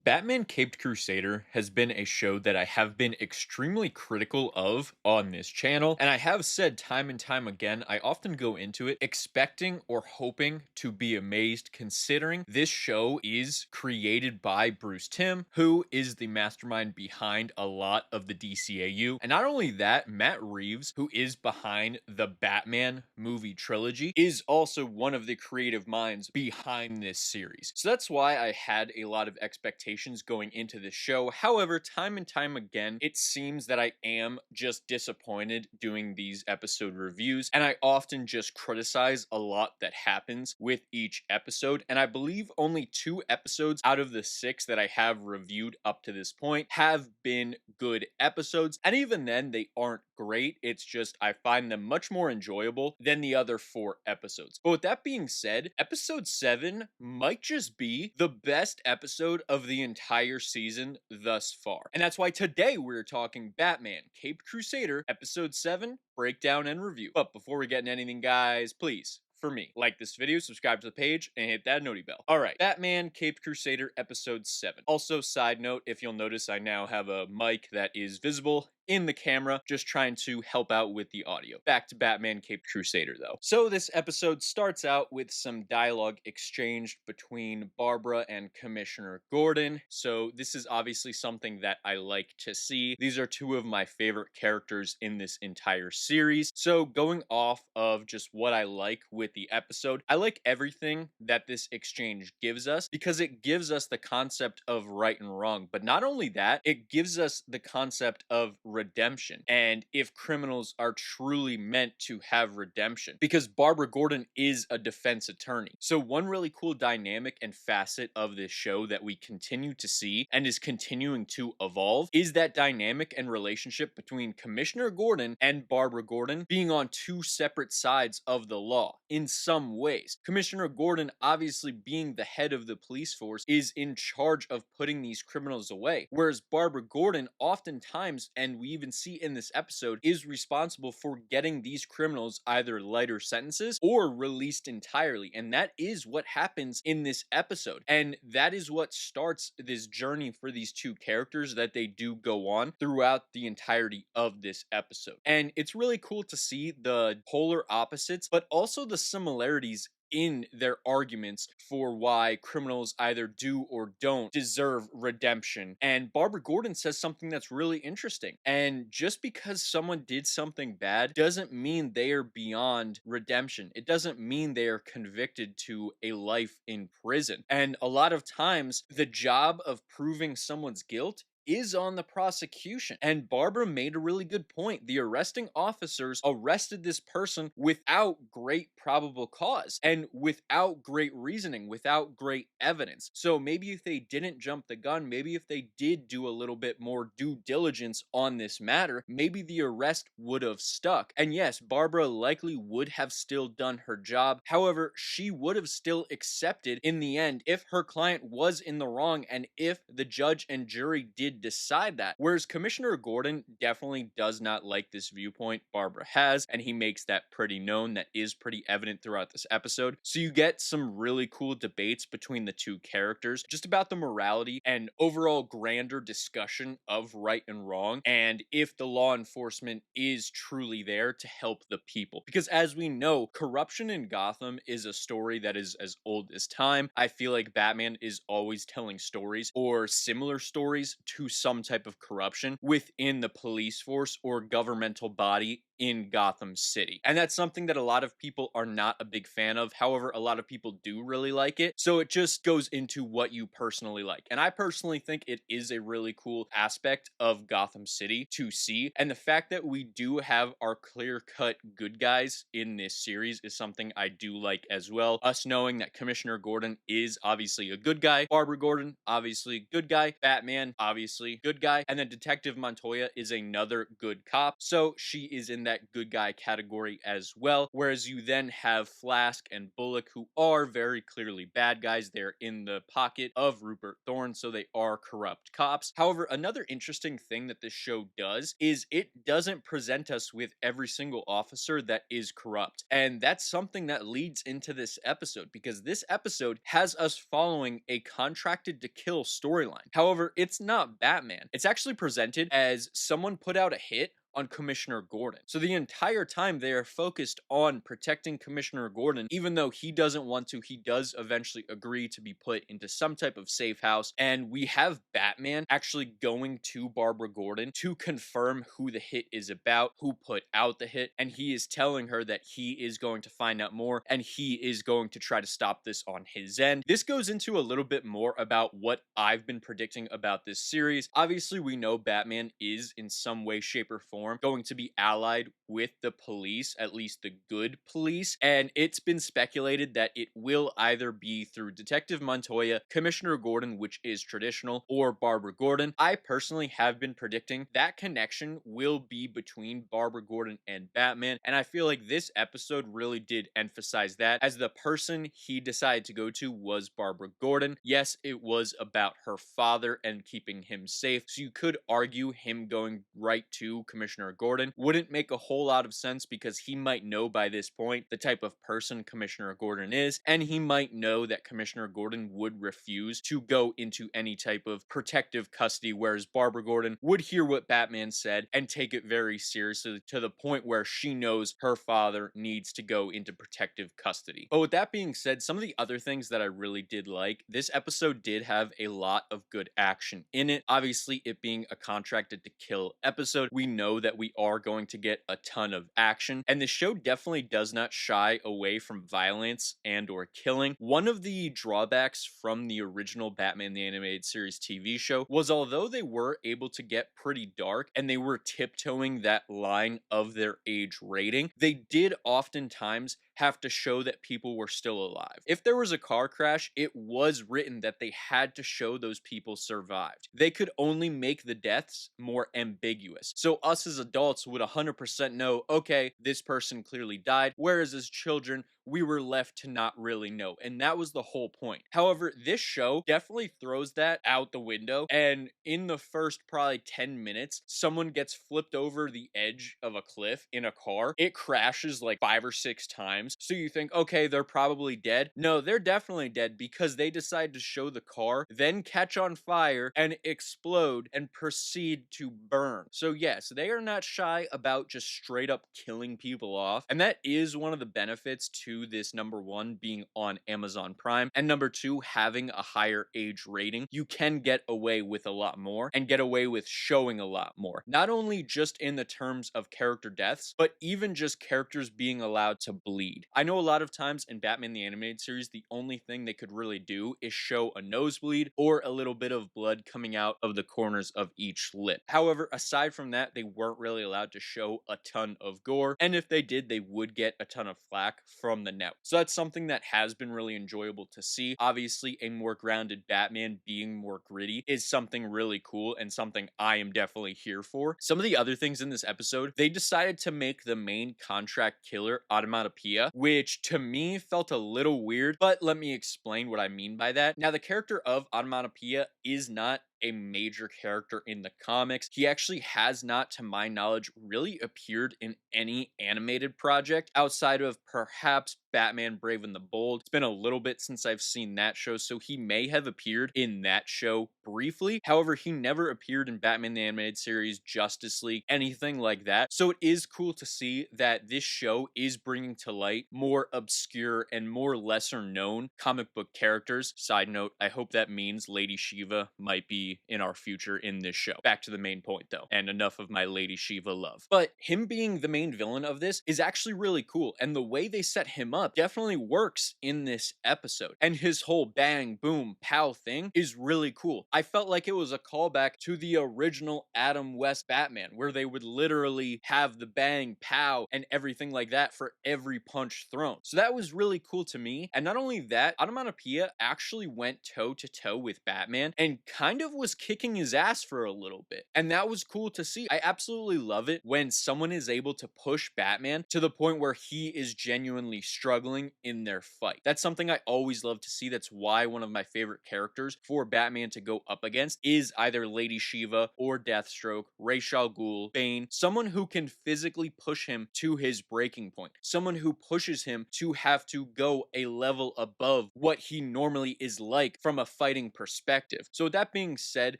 Batman Caped Crusader has been a show that I have been extremely critical of on this channel, and I have said time and time again, I often go into it expecting or hoping to be amazed, considering this show is created by Bruce Timm, who is the mastermind behind a lot of the DCAU. And not only that, Matt Reeves, who is behind the Batman movie trilogy, is also one of the creative minds behind this series. So that's why I had a lot of expectations going into this show. However, time and time again, it seems that I am just disappointed doing these episode reviews, and I often just criticize a lot that happens with each episode. And I believe only 2 episodes out of the 6 that I have reviewed up to this point have been good episodes, and even then, they aren't great. It's just I find them much more enjoyable than the other 4 episodes. But with that being said, episode 7 might just be the best episode of the entire season thus far. And that's why today we're talking Batman Caped Crusader episode 7 breakdown and review. But before we get into anything, guys, please, for me, like this video, subscribe to the page, and hit that noti bell. All right, Batman Caped Crusader episode 7. Also, side note, if you'll notice, I now have a mic that is visible in the camera, just trying to help out with the audio. Back to Batman Caped Crusader, though. So this episode starts out with some dialogue exchanged between Barbara and Commissioner Gordon. So this is obviously something that I like to see. These are 2 of my favorite characters in this entire series. So going off of just what I like with the episode, I like everything that this exchange gives us because it gives us the concept of right and wrong. But not only that, it gives us the concept of redemption, and if criminals are truly meant to have redemption, because Barbara Gordon is a defense attorney. So one really cool dynamic and facet of this show that we continue to see and is continuing to evolve is that dynamic and relationship between Commissioner Gordon and Barbara Gordon being on 2 separate sides of the law in some ways. Commissioner Gordon, obviously being the head of the police force, is in charge of putting these criminals away, whereas Barbara Gordon oftentimes, and we even see in this episode, is responsible for getting these criminals either lighter sentences or released entirely. And that is what happens in this episode. And that is what starts this journey for these 2 characters that they do go on throughout the entirety of this episode. And it's really cool to see the polar opposites, but also the similarities in their arguments for why criminals either do or don't deserve redemption. And Barbara Gordon says something that's really interesting. And just because someone did something bad doesn't mean they are beyond redemption. It doesn't mean they are convicted to a life in prison. And a lot of times, the job of proving someone's guilt is on the prosecution. And Barbara made a really good point. The arresting officers arrested this person without great probable cause and without great reasoning, without great evidence. So maybe if they didn't jump the gun, maybe if they did do a little bit more due diligence on this matter, maybe the arrest would have stuck. And yes, Barbara likely would have still done her job. However, she would have still accepted in the end if her client was in the wrong and if the judge and jury did decide that. Whereas Commissioner Gordon definitely does not like this viewpoint Barbara has, and he makes that pretty known. That is pretty evident throughout this episode. So you get some really cool debates between the 2 characters just about the morality and overall grander discussion of right and wrong, and if the law enforcement is truly there to help the people. Because as we know, corruption in Gotham is a story that is as old as time. I feel like Batman is always telling stories or similar stories to some type of corruption within the police force or governmental body in Gotham City. And that's something that a lot of people are not a big fan of. However, a lot of people do really like it. So it just goes into what you personally like. And I personally think it is a really cool aspect of Gotham City to see. And the fact that we do have our clear-cut good guys in this series is something I do like as well. Us knowing that Commissioner Gordon is obviously a good guy. Barbara Gordon, obviously good guy. Batman, obviously good guy. And then Detective Montoya is another good cop. So she is in that that good guy category as well. Whereas you then have Flask and Bullock, who are very clearly bad guys. They're in the pocket of Rupert Thorne, so they are corrupt cops. However, another interesting thing that this show does is it doesn't present us with every single officer that is corrupt. And that's something that leads into this episode, because this episode has us following a contracted to kill storyline. However, it's not Batman. It's actually presented as someone put out a hit on Commissioner Gordon. So the entire time they are focused on protecting Commissioner Gordon, even though he doesn't want to, he does eventually agree to be put into some type of safe house. And we have Batman actually going to Barbara Gordon to confirm who the hit is about, who put out the hit, and he is telling her that he is going to find out more and he is going to try to stop this on his end. This goes into a little bit more about what I've been predicting about this series. Obviously, we know Batman is in some way, shape, or form going to be allied with the police, at least the good police, and it's been speculated that it will either be through Detective Montoya, Commissioner Gordon, which is traditional, or Barbara Gordon. I personally have been predicting that connection will be between Barbara Gordon and Batman, and I feel like this episode really did emphasize that, as the person he decided to go to was Barbara Gordon. Yes, it was about her father and keeping him safe, so you could argue him going right to Commissioner Gordon wouldn't make a whole lot of sense, because he might know by this point the type of person Commissioner Gordon is, and he might know that Commissioner Gordon would refuse to go into any type of protective custody, whereas Barbara Gordon would hear what Batman said and take it very seriously, to the point where she knows her father needs to go into protective custody. But with that being said, some of the other things that I really did like, this episode did have a lot of good action in it. Obviously, it being a contracted to kill episode, we know that we are going to get a ton of action, and the show definitely does not shy away from violence and or killing. One of the drawbacks from the original Batman the Animated Series TV show was, although they were able to get pretty dark and they were tiptoeing that line of their age rating, they did oftentimes have to show that people were still alive. If there was a car crash, it was written that they had to show those people survived. They could only make the deaths more ambiguous, so us as adults would 100% know, okay, this person clearly died, whereas as children, we were left to not really know, and that was the whole point. However, this show definitely throws that out the window, and in the first probably 10 minutes, someone gets flipped over the edge of a cliff in a car. It crashes like 5 or 6 times, so you think, okay, they're probably dead. No, they're definitely dead, because they decide to show the car, then catch on fire and explode and proceed to burn. So yes, they are not shy about just straight up killing people off, and that is one of the benefits to this, number one, being on Amazon Prime, and number two, having a higher age rating. You can get away with a lot more and get away with showing a lot more, not only just in the terms of character deaths, but even just characters being allowed to bleed. I know a lot of times in Batman the Animated Series, the only thing they could really do is show a nosebleed or a little bit of blood coming out of the corners of each lip. However, aside from that, they weren't really allowed to show a ton of gore, and if they did, they would get a ton of flack from the net. So that's something that has been really enjoyable to see. Obviously, a more grounded Batman being more gritty is something really cool and something I am definitely here for. Some of the other things in this episode, they decided to make the main contract killer Automatopoeia, which to me felt a little weird, but let me explain what I mean by that. Now, the character of Automatopoeia is not a major character in the comics. He actually has not, to my knowledge, really appeared in any animated project outside of perhaps Batman Brave and the Bold. It's been a little bit since I've seen that show, so he may have appeared in that show briefly. However, he never appeared in Batman the Animated Series, Justice League, anything like that. So it is cool to see that this show is bringing to light more obscure and more lesser known comic book characters. Side note, I hope that means Lady Shiva might be in our future in this show. Back to the main point though, and enough of my Lady Shiva love. But him being the main villain of this is actually really cool, and the way they set him up definitely works in this episode. And his whole bang, boom, pow thing is really cool. I felt like it was a callback to the original Adam West Batman, where they would literally have the bang, pow, and everything like that for every punch thrown. So that was really cool to me. And not only that, Onomatopoeia actually went toe to toe with Batman and kind of was kicking his ass for a little bit. And that was cool to see. I absolutely love it when someone is able to push Batman to the point where he is genuinely struggling in their fight. That's something I always love to see. That's why one of my favorite characters for Batman to go up against is either Lady Shiva or Deathstroke, Ra's al Ghul, Bane, someone who can physically push him to his breaking point, someone who pushes him to have to go a level above what he normally is like from a fighting perspective. So with that being said,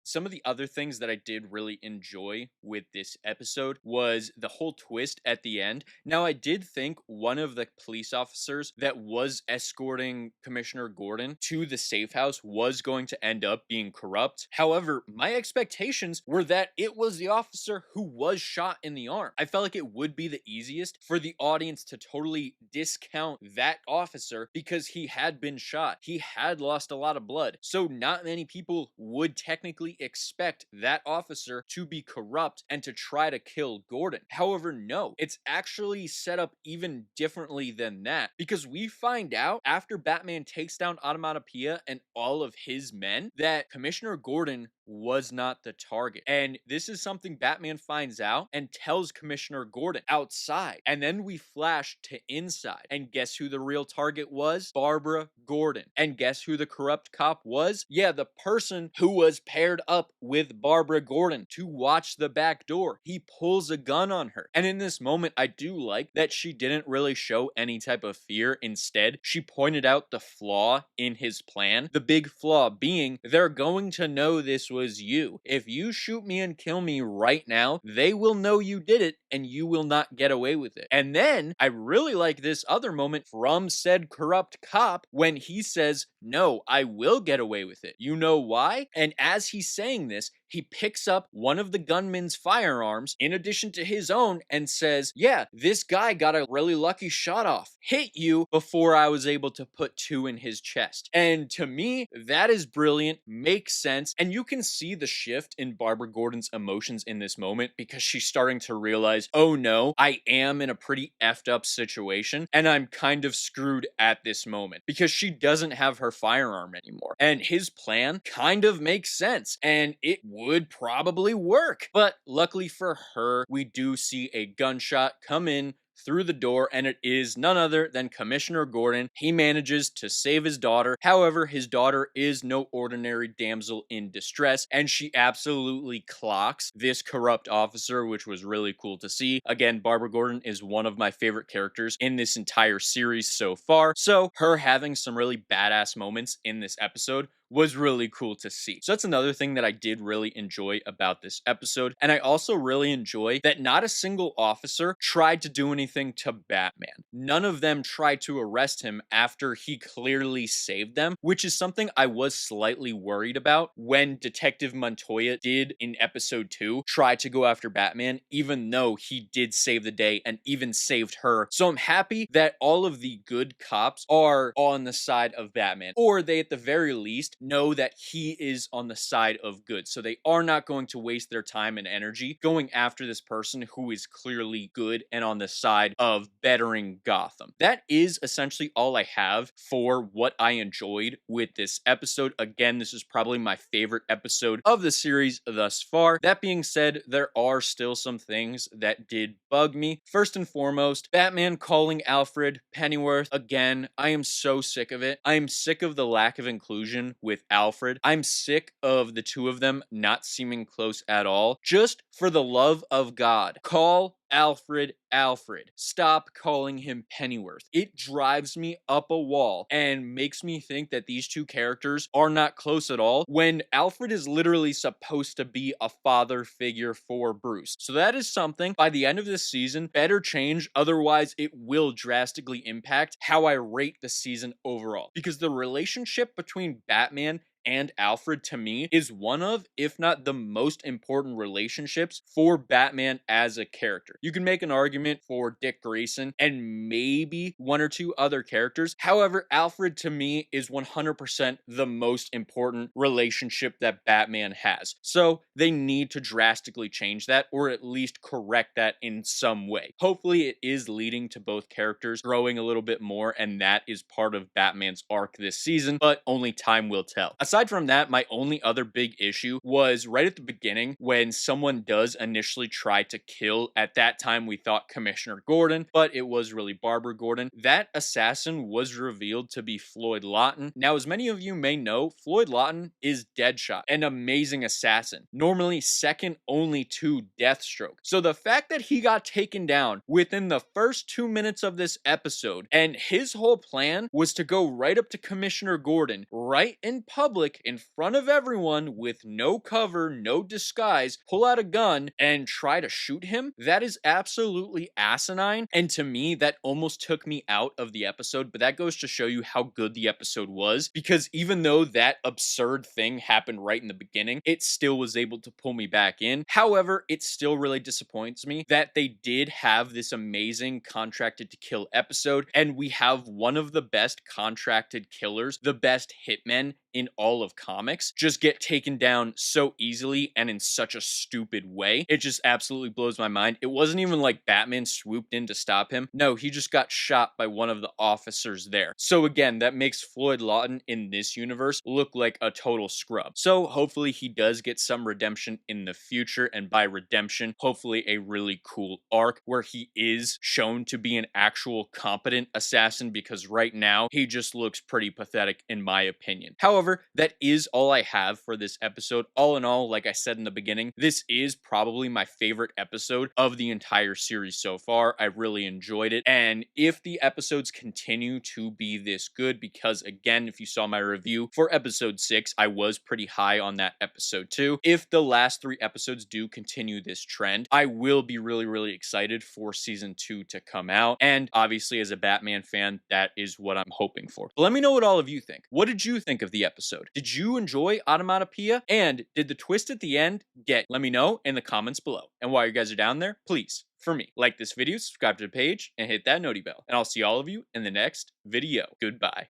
some of the other things that I did really enjoy with this episode was the whole twist at the end. Now, I did think one of the police officers that was escorting Commissioner Gordon to the safe house was going to end up being corrupt. However, my expectations were that it was the officer who was shot in the arm. I felt like it would be the easiest for the audience to totally discount that officer because he had been shot. He had lost a lot of blood. So not many people would technically expect that officer to be corrupt and to try to kill Gordon. However, no, it's actually set up even differently than that, because we find out after Batman takes down Onomatopoeia and all of his men that Commissioner Gordon was not the target. And this is something Batman finds out and tells Commissioner Gordon outside. And then we flash to inside. And guess who the real target was? Barbara Gordon. And guess who the corrupt cop was? Yeah, the person who was paired up with Barbara Gordon to watch the back door. He pulls a gun on her. And in this moment, I do like that she didn't really show any type of fear. Instead, she pointed out the flaw in his plan. The big flaw being, they're going to know this was you. If you shoot me and kill me right now, they will know you did it and you will not get away with it. And then I really like this other moment from said corrupt cop when he says, no, I will get away with it. You know why? And as he's saying this, he picks up one of the gunman's firearms in addition to his own and says, yeah, this guy got a really lucky shot off. Hit you before I was able to put two in his chest. And to me, that is brilliant, makes sense. And you can see the shift in Barbara Gordon's emotions in this moment because she's starting to realize, oh no, I am in a pretty effed up situation and I'm kind of screwed at this moment because she doesn't have her firearm anymore. And his plan kind of makes sense and it would probably work. But luckily for her, we do see a gunshot come in through the door, and it is none other than Commissioner Gordon. He manages to save his daughter. However, his daughter is no ordinary damsel in distress, and she absolutely clocks this corrupt officer, which was really cool to see. Again, Barbara Gordon is one of my favorite characters in this entire series so far, so her having some really badass moments in this episode was really cool to see. So that's another thing that I did really enjoy about this episode. And I also really enjoy that not a single officer tried to do anything to Batman. None of them tried to arrest him after he clearly saved them, which is something I was slightly worried about when Detective Montoya did in episode 2 try to go after Batman, even though he did save the day and even saved her. So I'm happy that all of the good cops are on the side of Batman, or they at the very least know that he is on the side of good. So they are not going to waste their time and energy going after this person who is clearly good and on the side of bettering Gotham. That is essentially all I have for what I enjoyed with this episode. Again, this is probably my favorite episode of the series thus far. That being said, there are still some things that did bug me. First and foremost, Batman calling Alfred Pennyworth. Again, I am so sick of it. I am sick of the lack of inclusion with Alfred. I'm sick of the two of them not seeming close at all. Just for the love of God, call Alfred Alfred. Stop calling him Pennyworth. It drives me up a wall and makes me think that these two characters are not close at all when Alfred is literally supposed to be a father figure for Bruce. So that is something by the end of this season better change, otherwise it will drastically impact how I rate the season overall, because the relationship between Batman and Alfred, to me, is one of, if not the most important relationships for Batman as a character. You can make an argument for Dick Grayson and maybe one or two other characters. However, Alfred to me is 100% the most important relationship that Batman has. So they need to drastically change that, or at least correct that in some way. Hopefully it is leading to both characters growing a little bit more, and that is part of Batman's arc this season, but only time will tell. Aside from that, my only other big issue was right at the beginning when someone does initially try to kill, at that time we thought Commissioner Gordon, but it was really Barbara Gordon. That assassin was revealed to be Floyd Lawton. Now, as many of you may know, Floyd Lawton is Deadshot, an amazing assassin, normally second only to Deathstroke. So the fact that he got taken down within the first 2 minutes of this episode, and his whole plan was to go right up to Commissioner Gordon, right in public, in front of everyone, with no cover, no disguise, pull out a gun, and try to shoot him, that is absolutely asinine. And to me, that almost took me out of the episode, but that goes to show you how good the episode was, because even though that absurd thing happened right in the beginning, it still was able to pull me back in. However, it still really disappoints me that they did have this amazing contracted to kill episode, and we have one of the best contracted killers, the best hitmen in all of comics, just get taken down so easily and in such a stupid way. It just absolutely blows my mind. It wasn't even like Batman swooped in to stop him. No, he just got shot by one of the officers there. So again, that makes Floyd Lawton in this universe look like a total scrub. So hopefully he does get some redemption in the future, and by redemption, hopefully a really cool arc where he is shown to be an actual competent assassin, because right now he just looks pretty pathetic in my opinion. However, that is all I have for this episode. All in all, like I said in the beginning, this is probably my favorite episode of the entire series so far. I really enjoyed it, and if the episodes continue to be this good, because again, if you saw my review for episode 6, I was pretty high on that episode too. If the last 3 episodes do continue this trend, I will be really excited for season 2 to come out, and obviously as a Batman fan, that is what I'm hoping for. But let me know what all of you think. What did you think of the episode? Did you enjoy Automatopoeia? And did the twist at the end get? Let me know in the comments below. And while you guys are down there, please, for me, like this video, subscribe to the page, and hit that noti bell. And I'll see all of you in the next video. Goodbye.